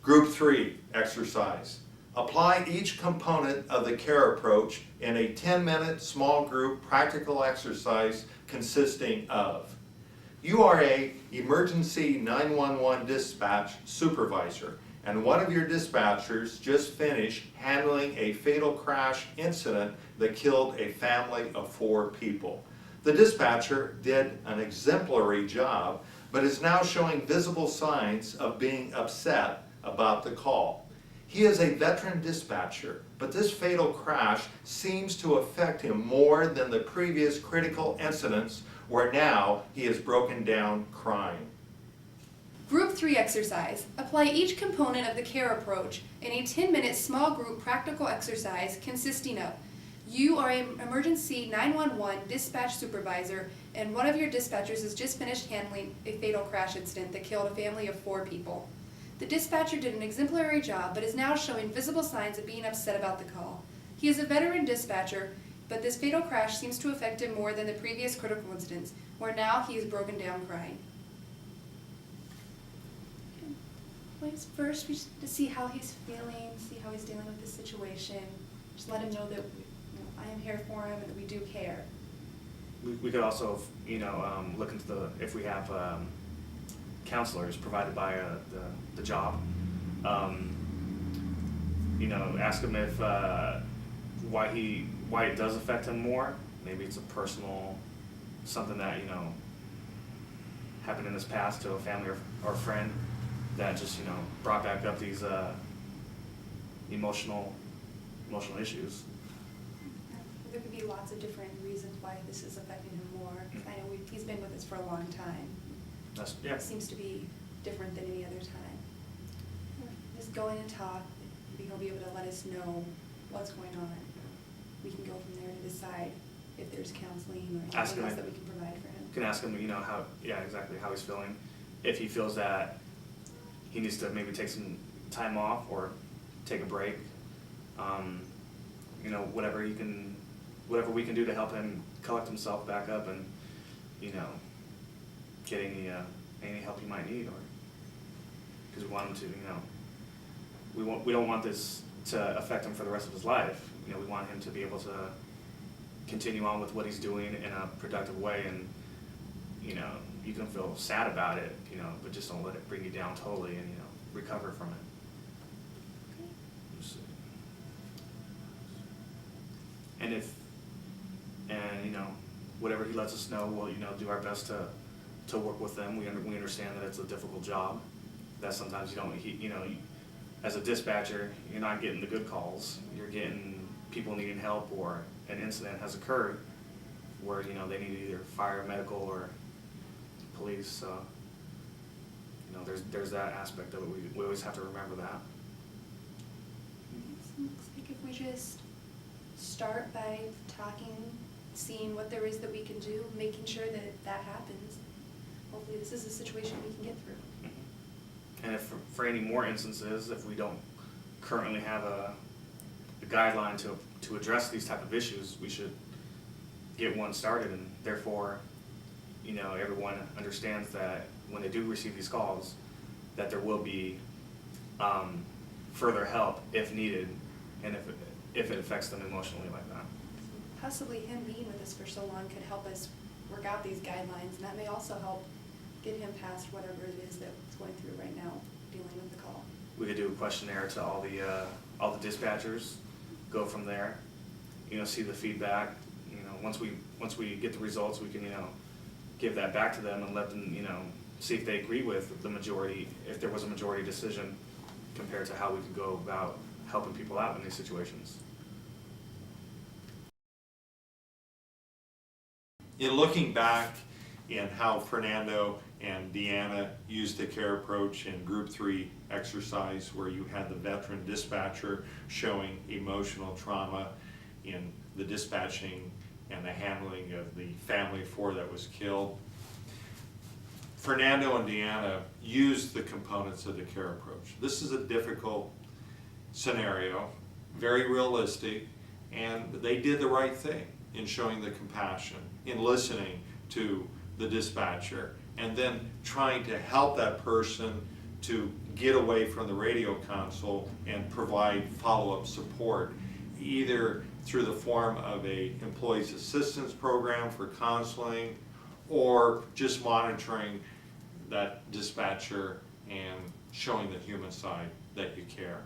Group 3 exercise. Apply each component of the CARE approach in a 10-minute small group practical exercise consisting of: you are an emergency 911 dispatch supervisor, and one of your dispatchers just finished handling a fatal crash incident that killed a family of 4 people. The dispatcher did an exemplary job, but is now showing visible signs of being upset about the call. He is a veteran dispatcher, but this fatal crash seems to affect him more than the previous critical incidents where now he is broken down crying. Group 3 exercise. Apply each component of the CARE approach in a 10-minute small group practical exercise consisting of: you are an emergency 911 dispatch supervisor, and one of your dispatchers has just finished handling a fatal crash incident that killed a family of 4 people. The dispatcher did an exemplary job, but is now showing visible signs of being upset about the call. He is a veteran dispatcher, but this fatal crash seems to affect him more than the previous critical incidents, where now he is broken down crying. First, we just to see how he's feeling, see how he's dealing with this situation. Just let him know that I am here for him and that we do care. We could also, look into if we have counselors provided by the job. Ask him if why it does affect him more. Maybe it's a personal something that happened in his past to a family or friend that just brought back up these emotional issues. There could be lots of different reasons why this is affecting him more. I know he's been with us for a long time. It seems to be different than any other time. Just go in and talk. He'll be able to let us know what's going on. We can go from there to decide if there's counseling or anything else that we can provide for him. You can ask him, how he's feeling. If he feels that he needs to maybe take some time off or take a break, whatever we can do to help him collect himself back up and get any help he might need, or because we want him to, we don't want this to affect him for the rest of his life. We want him to be able to continue on with what he's doing in a productive way, and you can feel sad about it, but just don't let it bring you down totally, and recover from it. And whatever he lets us know, we'll do our best to work with them. We understand that it's a difficult job. That sometimes as a dispatcher, you're not getting the good calls. You're getting people needing help, or an incident has occurred where they need either fire, medical, or police. So there's that aspect of it. We always have to remember that. It looks like if we just start by talking, seeing what there is that we can do, making sure that happens. Hopefully this is a situation we can get through. And if for any more instances, if we don't currently have a guideline to address these type of issues, we should get one started, and therefore everyone understands that when they do receive these calls, that there will be further help if needed, and if it affects them emotionally like that. Possibly him being with us for so long could help us work out these guidelines, and that may also help get him past whatever it is that's going through right now, dealing with the call. We could do a questionnaire to all the dispatchers, go from there, see the feedback. Once we get the results, we can give that back to them and let them see if they agree with the majority, if there was a majority decision compared to how we could go about helping people out in these situations. In looking back in how Fernando and Deanna used the CARE approach in Group 3 exercise, where you had the veteran dispatcher showing emotional trauma in the dispatching and the handling of the family of 4 that was killed, Fernando and Deanna used the components of the CARE approach. This is a difficult scenario, very realistic, and they did the right thing in showing the compassion, in listening to the dispatcher, and then trying to help that person to get away from the radio console and provide follow-up support, either through the form of a employees assistance program for counseling, or just monitoring that dispatcher and showing the human side that you care.